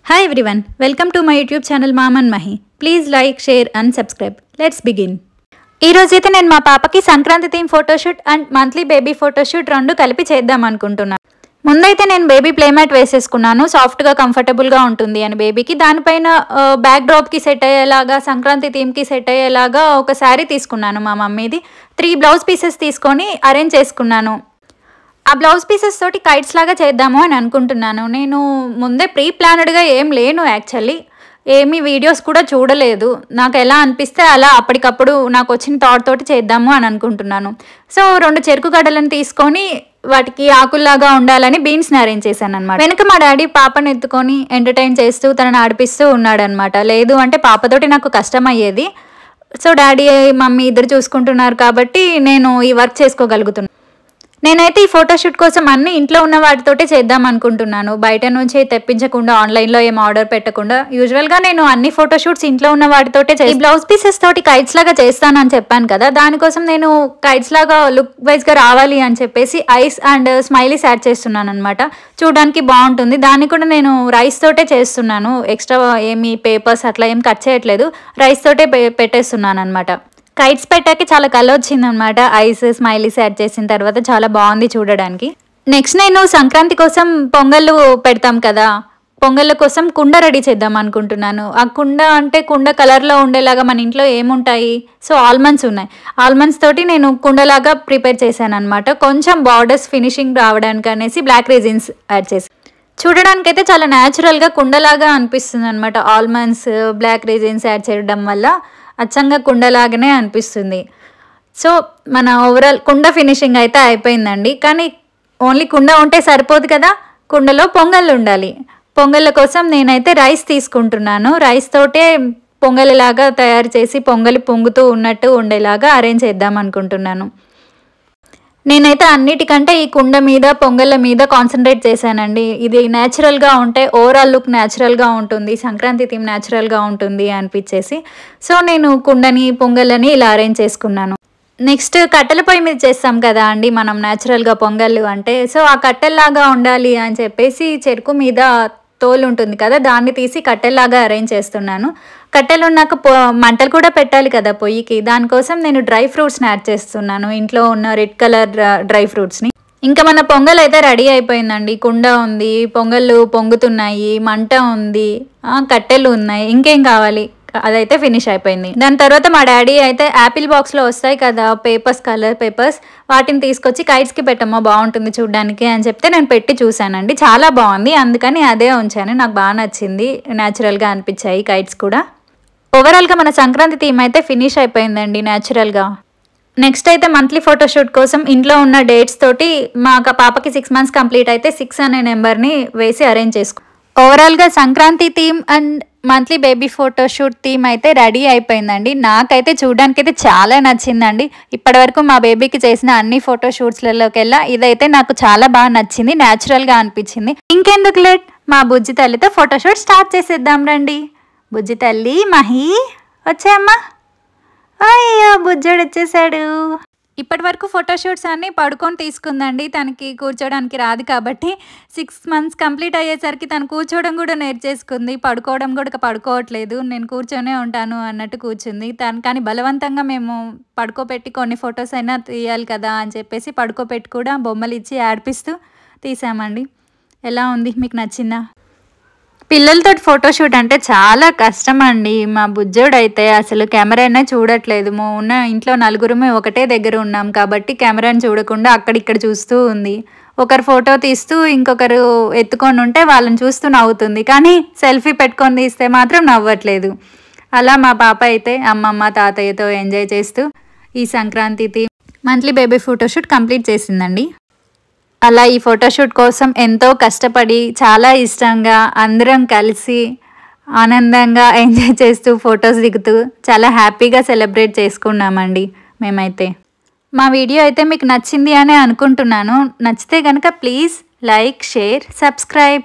Hi everyone, welcome to my YouTube channel Mom and Mahi. Please like, share and subscribe. Let's begin. ఈ రోజైతే నేను మా పాపకి Sankranti theme photoshoot and monthly baby photoshoot రెండు కలిపి చేద్దాం అనుకుంటున్నాను. ముందైతే నేను బేబీ ప్లే మ్యాట్ వేసేసుకున్నాను, సాఫ్ట్గా కంఫర్టబుల్గా ఉంటుంది అని బేబీకి. దానిపైన బ్యాక్ డ్రాప్కి సెట్ అయ్యేలాగా, సంక్రాంతి థీమ్కి సెట్ అయ్యేలాగా ఒక శారీ తీసుకున్నాను మా మమ్మీది. 3 బ్లౌజ్ పీసెస్ తీసుకొని అరేంజ్ చేసుకున్నాను. ఆ బ్లౌజ్ పీసెస్ తోటి కైట్స్ లాగా చేద్దాము అని అనుకుంటున్నాను. నేను ముందే ప్రీ ప్లానెడ్గా ఏం లేను, యాక్చువల్లీ ఏమీ వీడియోస్ కూడా చూడలేదు. నాకు ఎలా అనిపిస్తే అలా అప్పటికప్పుడు నాకు వచ్చిన థాట్ తోటి చేద్దాము అని అనుకుంటున్నాను. సో 2 చెరుకు గడ్డలను తీసుకొని వాటికి ఆకుల్లాగా ఉండాలని బీన్స్ని అరేంజ్ చేశాను అనమాట. వెనక మా డాడీ పాపను ఎత్తుకొని ఎంటర్టైన్ చేస్తూ తనని ఆడిపిస్తూ ఉన్నాడనమాట. లేదు అంటే పాపతోటి నాకు కష్టం అయ్యేది. సో డాడీ మమ్మీ ఇద్దరు చూసుకుంటున్నారు కాబట్టి నేను ఈ వర్క్ చేసుకోగలుగుతున్నాను. నేనైతే ఈ ఫోటోషూట్ కోసం అన్ని ఇంట్లో ఉన్న వాటితోటే చేద్దాం అనుకుంటున్నాను. బయట నుంచి తెప్పించకుండా, ఆన్లైన్లో ఏం ఆర్డర్ పెట్టకుండా. యూజువల్గా నేను అన్ని ఫోటోషూట్స్ ఇంట్లో ఉన్న వాటితోటే ఈ బ్లౌజ్ పీసెస్ తోటి కైట్స్ లాగా చేస్తానని చెప్పాను కదా, దానికోసం నేను కైట్స్ లాగా లుక్ వైజ్గా రావాలి అని చెప్పేసి ఐస్ అండ్ స్మైలీస్ యాడ్ చేస్తున్నాను అనమాట. చూడడానికి బాగుంటుంది. దాన్ని కూడా నేను రైస్ తోటే చేస్తున్నాను. ఎక్స్ట్రా ఏమి పేపర్స్ అట్లా ఏం కట్ చేయట్లేదు, రైస్ తోటే పెట్టేస్తున్నాను అనమాట. కైట్స్ పెట్టాక చాలా కలర్ వచ్చింది అనమాట. ఐస్ స్మైలీస్ యాడ్ చేసిన తర్వాత చాలా బాగుంది చూడడానికి. నెక్స్ట్ నేను సంక్రాంతి కోసం పొంగళ్ళు పెడతాం కదా, పొంగళ్ళ కోసం కుండ రెడీ చేద్దాం అనుకుంటున్నాను. ఆ కుండ అంటే కుండ కలర్లో ఉండేలాగా మన ఇంట్లో ఏముంటాయి, సో ఆల్మండ్స్ ఉన్నాయి. ఆల్మండ్స్ తోటి నేను కుండలాగా ప్రిపేర్ చేశాను అనమాట. కొంచెం బార్డర్స్ ఫినిషింగ్ రావడానికి అనేసి బ్లాక్ రేజిన్స్ యాడ్ చేసి, చూడడానికి అయితే చాలా న్యాచురల్గా కుండలాగా అనిపిస్తుంది అనమాట. ఆల్మండ్స్ బ్లాక్ రేజిన్స్ యాడ్ చేయడం వల్ల అచ్చంగా కుండలాగానే అనిపిస్తుంది. సో మన ఓవరాల్ కుండ ఫినిషింగ్ అయితే అయిపోయిందండి. కానీ ఓన్లీ కుండ ఉంటే సరిపోదు కదా, కుండలో పొంగళ్ళు ఉండాలి. పొంగళ్ళ కోసం నేనైతే రైస్ తీసుకుంటున్నాను. రైస్ తోటే పొంగలిలాగా తయారు చేసి పొంగలి పొంగుతూ ఉన్నట్టు ఉండేలాగా అరేంజ్ చేద్దాం అనుకుంటున్నాను. నేనైతే అన్నిటికంటే ఈ కుండ మీద, పొంగళ్ళ మీద కాన్సన్ట్రేట్ చేశానండి. ఇది న్యాచురల్గా ఉంటే ఓవరాల్ లుక్ న్యాచురల్గా ఉంటుంది, సంక్రాంతి థీమ్ న్యాచురల్గా ఉంటుంది అనిపించేసి సో నేను కుండని, పొంగళ్ళని ఇలా అరేంజ్ చేసుకున్నాను. నెక్స్ట్ కట్టెల పొయ్యి మీద చేస్తాం కదా అండి మనం న్యాచురల్గా పొంగళ్ళు అంటే. సో ఆ కట్టెల్లాగా ఉండాలి అని చెప్పేసి చెరుకు మీద తోలు ఉంటుంది కదా, దాన్ని తీసి కట్టెల్లాగా అరేంజ్ చేస్తున్నాను. కట్టెలు ఉన్నాక మంటలు కూడా పెట్టాలి కదా పొయ్యికి. దానికోసం నేను డ్రై ఫ్రూట్స్ని యాడ్ చేస్తున్నాను, ఇంట్లో ఉన్న రెడ్ కలర్ డ్రై ఫ్రూట్స్ని. ఇంకా మన పొంగల్ అయితే రెడీ అయిపోయిందండి. కుండ ఉంది, పొంగళ్ళు పొంగుతున్నాయి, మంట ఉంది, కట్టెలు ఉన్నాయి, ఇంకేం కావాలి, అదైతే ఫినిష్ అయిపోయింది. దాని తర్వాత మా డాడీ అయితే యాపిల్ బాక్స్లో వస్తాయి కదా పేపర్స్, కలర్ పేపర్స్, వాటిని తీసుకొచ్చి కైట్స్కి పెట్టమ్మా బాగుంటుంది చూడడానికి అని చెప్తే నేను పెట్టి చూశానండి. చాలా బాగుంది, అందుకని అదే ఉంచాను. నాకు బాగా నచ్చింది, న్యాచురల్గా అనిపించాయి కైట్స్ కూడా. ఓవరాల్గా మన సంక్రాంతి థీమ్ అయితే ఫినిష్ అయిపోయిందండి న్యాచురల్గా. నెక్స్ట్ అయితే మంత్లీ ఫోటోషూట్ కోసం ఇంట్లో ఉన్న డేట్స్ తోటి మా పాపకి 6 months కంప్లీట్ అయితే 6 అనే నెంబర్ని వేసి అరేంజ్ చేసుకో. ఓవరాల్గా Sankranti theme and monthly baby photoshoot theme అయితే రెడీ అయిపోయిందండి. నాకైతే చూడడానికి అయితే చాలా నచ్చిందండి. ఇప్పటివరకు మా బేబీకి చేసిన అన్ని ఫోటోషూట్స్లలోకెల్లా ఇదైతే నాకు చాలా బాగా నచ్చింది, న్యాచురల్గా అనిపించింది. ఇంకెందుకు లేట్, మా బుజ్జి తల్లితో ఫోటోషూట్ స్టార్ట్ చేసేద్దాం రండి. బుజ్జి తల్లి, మహి వచ్చాయమ్మా. అయ్యో బుజ్జోడు వచ్చేసాడు. ఇప్పటి వరకు ఫోటోషూట్స్ అన్నీ పడుకొని తీసుకుందండి. తనకి కూర్చోడానికి రాదు కాబట్టి 6 months కంప్లీట్ అయ్యేసరికి తను కూర్చోవడం కూడా నేర్చేసుకుంది. పడుకోవడం కూడా పడుకోవట్లేదు, నేను కూర్చొనే ఉంటాను అన్నట్టు కూర్చుంది. కానీ బలవంతంగా మేము పడుకోబెట్టి కొన్ని ఫొటోస్ అయినా తీయాలి కదా అని చెప్పేసి పడుకోబెట్టి కూడా బొమ్మలు ఇచ్చి ఆడిపిస్తూ తీసామండి. ఎలా ఉంది, మీకు నచ్చిందా? పిల్లలతో ఫోటోషూట్ అంటే చాలా కష్టం అండి. మా బుజ్జోడు అయితే అసలు కెమెరానే చూడట్లేదు. ఉన్న ఇంట్లో 4 ఒకటే దగ్గర ఉన్నాం కాబట్టి కెమెరాని చూడకుండా అక్కడిక్కడ చూస్తూ ఉంది. ఒకరు ఫోటో తీస్తూ ఇంకొకరు ఎత్తుకొని ఉంటే వాళ్ళని చూస్తూ నవ్వుతుంది, కానీ సెల్ఫీ పెట్టుకొని తీస్తే మాత్రం నవ్వట్లేదు. అలా మా పాప అయితే అమ్మమ్మ తాతయ్యతో ఎంజాయ్ చేస్తూ ఈ Sankranti monthly baby photoshoot complete చేసిందండి. అలా ఈ ఫోటోషూట్ కోసం ఎంతో కష్టపడి చాలా ఇష్టంగా అందరం కలిసి ఆనందంగా ఎంజాయ్ చేస్తూ ఫొటోస్ దిగుతూ చాలా హ్యాపీగా సెలబ్రేట్ చేసుకున్నామండి మేమైతే. మా వీడియో అయితే మీకు నచ్చింది అని అనుకుంటున్నాను. నచ్చితే కనుక ప్లీజ్ లైక్, షేర్, సబ్స్క్రైబ్.